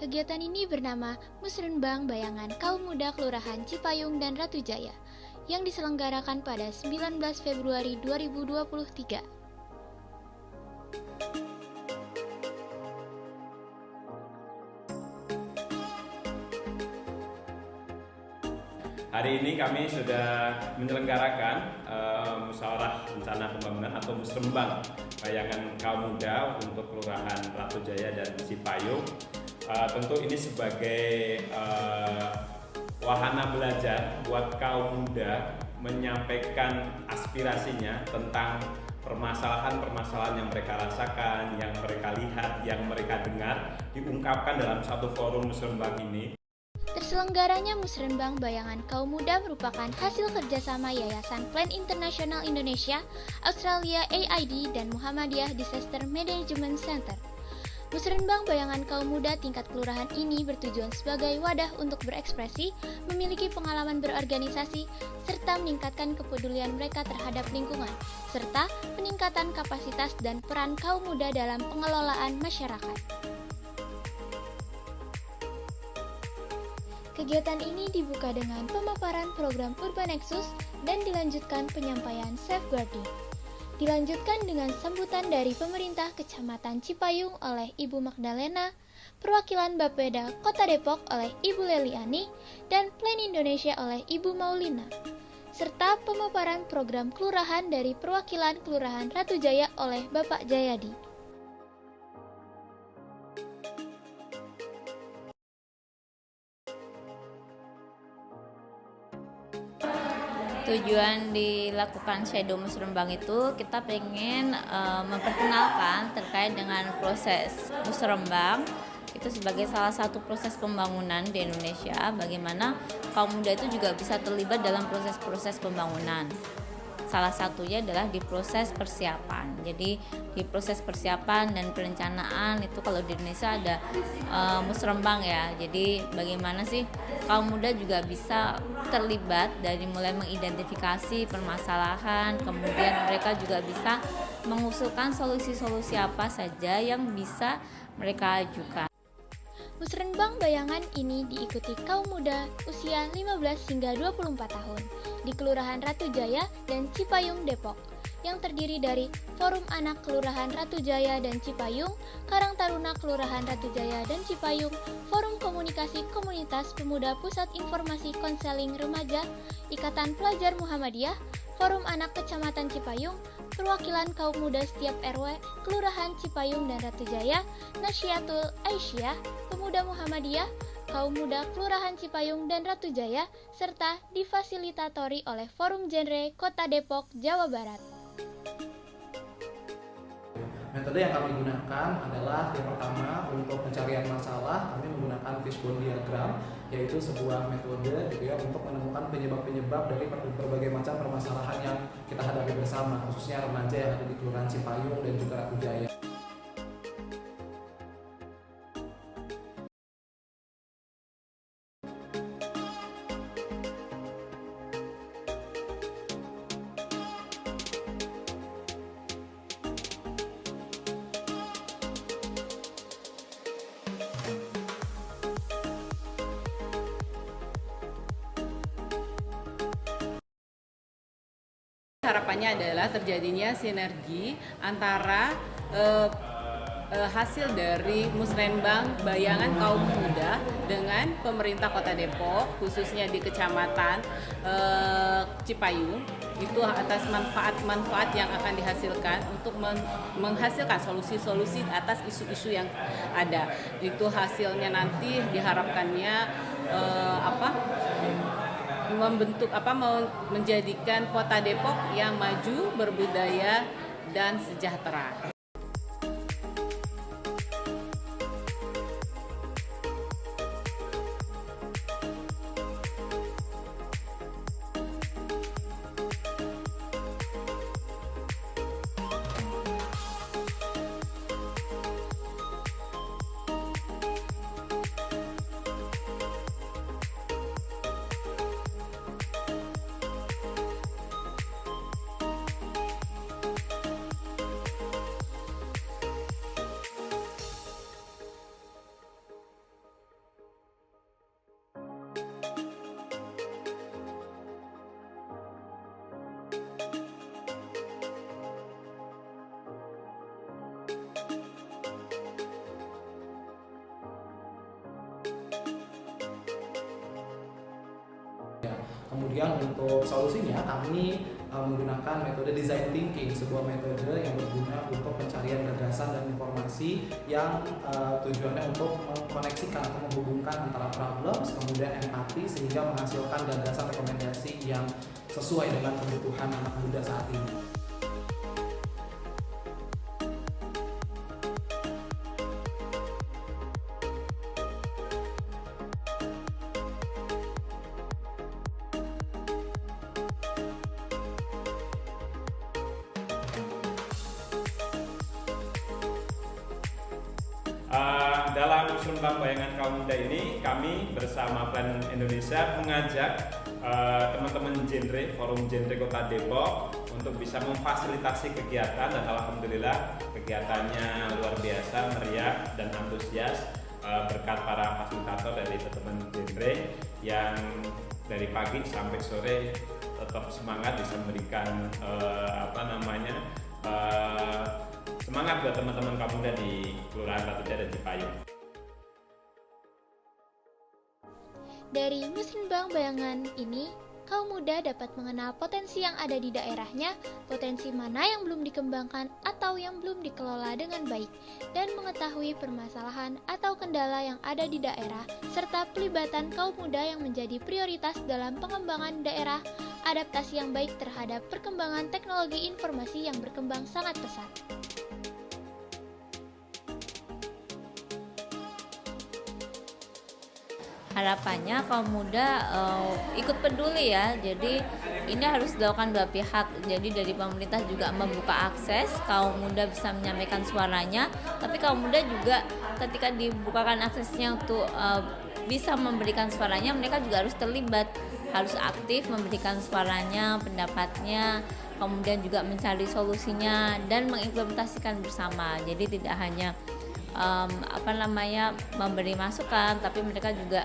Kegiatan ini bernama Musrenbang Bayangan Kaum Muda Kelurahan Cipayung dan Ratu Jaya yang diselenggarakan pada 19 Februari 2023. Hari ini kami sudah menyelenggarakan musyawarah rencana pembangunan atau musrenbang bayangan kaum muda untuk Kelurahan Ratu Jaya dan Cipayung. Tentu ini sebagai wahana belajar buat kaum muda menyampaikan aspirasinya tentang permasalahan-permasalahan yang mereka rasakan, yang mereka lihat, yang mereka dengar, diungkapkan dalam satu forum musrenbang ini. Terselenggaranya Musrenbang Bayangan Kaum Muda merupakan hasil kerjasama Yayasan Plan Internasional Indonesia, Australia AID, dan Muhammadiyah Disaster Management Center. Musrenbang Bayangan Kaum Muda tingkat kelurahan ini bertujuan sebagai wadah untuk berekspresi, memiliki pengalaman berorganisasi, serta meningkatkan kepedulian mereka terhadap lingkungan, serta peningkatan kapasitas dan peran kaum muda dalam pengelolaan masyarakat. Kegiatan ini dibuka dengan pemaparan program Urbanexus dan dilanjutkan penyampaian safeguarding. Dilanjutkan dengan sambutan dari pemerintah Kecamatan Cipayung oleh Ibu Magdalena, perwakilan Bapeda Kota Depok oleh Ibu Leliani, dan Plan Indonesia oleh Ibu Maulina, serta pemaparan program kelurahan dari perwakilan Kelurahan Ratu Jaya oleh Bapak Jayadi. Tujuan dilakukan Shadow Musrenbang itu kita pengen memperkenalkan terkait dengan proses musrenbang itu sebagai salah satu proses pembangunan di Indonesia, bagaimana kaum muda itu juga bisa terlibat dalam proses-proses pembangunan. Salah satunya adalah di proses persiapan. Jadi di proses persiapan dan perencanaan itu kalau di Indonesia ada musrenbang ya. Jadi bagaimana sih kaum muda juga bisa terlibat dari mulai mengidentifikasi permasalahan, kemudian mereka juga bisa mengusulkan solusi-solusi apa saja yang bisa mereka ajukan. Musrenbang Bayangan ini diikuti kaum muda usia 15 hingga 24 tahun di Kelurahan Ratu Jaya dan Cipayung, Depok, yang terdiri dari Forum Anak Kelurahan Ratu Jaya dan Cipayung, Karang Taruna Kelurahan Ratu Jaya dan Cipayung, Forum Komunikasi Komunitas Pemuda Pusat Informasi Konseling Remaja, Ikatan Pelajar Muhammadiyah, Forum Anak Kecamatan Cipayung, perwakilan kaum muda setiap RW, Kelurahan Cipayung dan Ratu Jaya, Nasyiatul Aisyah, Pemuda Muhammadiyah, kaum muda Kelurahan Cipayung dan Ratu Jaya, serta difasilitatori oleh Forum Genre Kota Depok, Jawa Barat. Metode yang kami gunakan adalah yang pertama untuk pencarian masalah kami menggunakan fishbone diagram, yaitu sebuah metode gitu ya untuk menemukan penyebab-penyebab dari berbagai macam permasalahan yang kita hadapi bersama, khususnya remaja yang ada di Kelurahan Cipayung dan juga Ratu Jaya. Harapannya adalah terjadinya sinergi antara hasil dari musrenbang bayangan kaum muda dengan pemerintah Kota Depok, khususnya di Kecamatan Cipayung, itu atas manfaat-manfaat yang akan dihasilkan untuk menghasilkan solusi-solusi atas isu-isu yang ada. Itu hasilnya nanti diharapkannya menjadikan Kota Depok yang maju, berbudaya, dan sejahtera. Kemudian untuk solusinya kami menggunakan metode design thinking, sebuah metode yang berguna untuk pencarian gagasan dan informasi yang tujuannya untuk mengkoneksikan atau menghubungkan antara problems, kemudian empati, sehingga menghasilkan gagasan rekomendasi yang sesuai dengan kebutuhan anak muda saat ini. Dalam Musrembang Bayangan Kaum Muda ini, kami bersama Plan Indonesia mengajak teman-teman genre, Forum Genre Kota Depok untuk bisa memfasilitasi kegiatan, dan alhamdulillah kegiatannya luar biasa, meriah dan antusias berkat para fasilitator dari teman-teman genre yang dari pagi sampai sore tetap semangat bisa memberikan semangat buat teman-teman kaum muda di Kelurahan Ratu Jaya dan Cipayung. Dari Musrembang Bayangan ini, kaum muda dapat mengenal potensi yang ada di daerahnya, potensi mana yang belum dikembangkan atau yang belum dikelola dengan baik, dan mengetahui permasalahan atau kendala yang ada di daerah, serta pelibatan kaum muda yang menjadi prioritas dalam pengembangan daerah, adaptasi yang baik terhadap perkembangan teknologi informasi yang berkembang sangat pesat. Harapannya kaum muda ikut peduli ya, jadi ini harus dilakukan dua pihak. Jadi dari pemerintah juga membuka akses, kaum muda bisa menyampaikan suaranya, tapi kaum muda juga ketika dibukakan aksesnya untuk bisa memberikan suaranya, mereka juga harus terlibat, harus aktif memberikan suaranya, pendapatnya, kemudian juga mencari solusinya dan mengimplementasikan bersama. Jadi tidak hanya memberi masukan, tapi mereka juga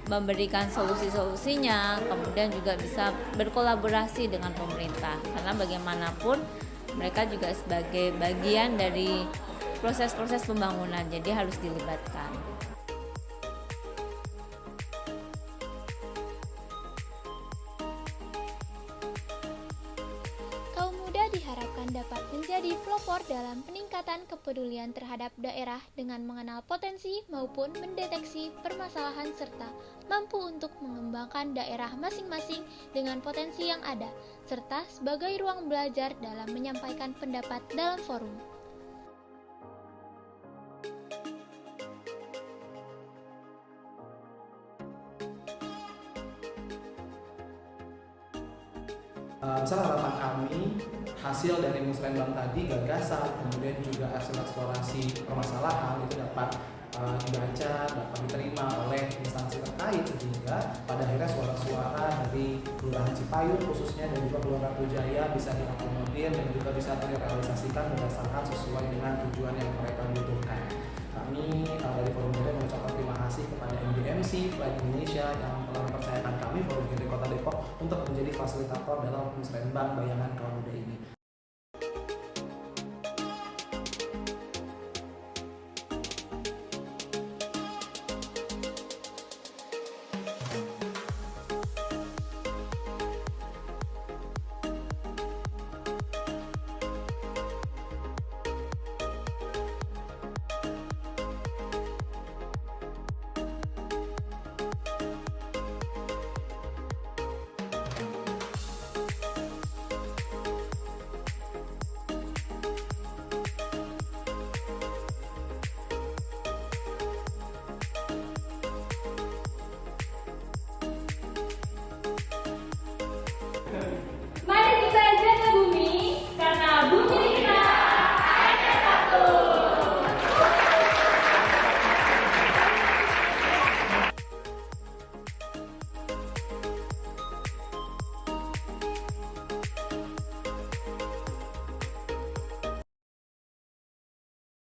memberikan solusi-solusinya, kemudian juga bisa berkolaborasi dengan pemerintah, karena bagaimanapun mereka juga sebagai bagian dari proses-proses pembangunan, jadi harus dilibatkan. Kaum muda diharapkan dapat menjadi pelopor dalam peningkatan kepedulian terhadap daerah dengan mengenal potensi maupun mendeteksi permasalahan serta mampu untuk mengembangkan daerah masing-masing dengan potensi yang ada, serta sebagai ruang belajar dalam menyampaikan pendapat dalam forum. Besar harapan kami hasil dari Musrembang tadi, gagasan, kemudian juga hasil eksplorasi permasalahan itu dapat dibaca, dapat diterima oleh instansi terkait, sehingga pada akhirnya suara-suara dari Kelurahan Cipayung khususnya dan juga Kelurahan Ratu Jaya bisa diakomodir dan juga bisa direalisasikan berdasarkan sesuai dengan tujuan yang mereka butuhkan. Kami dari Forum Genre mengucapkan terima kasih kepada MDMC Plan Indonesia yang telah mempercayakan kami Forum Genre Kota Depok untuk menjadi fasilitator dalam Musrembang Bayangan Kaum Muda ini.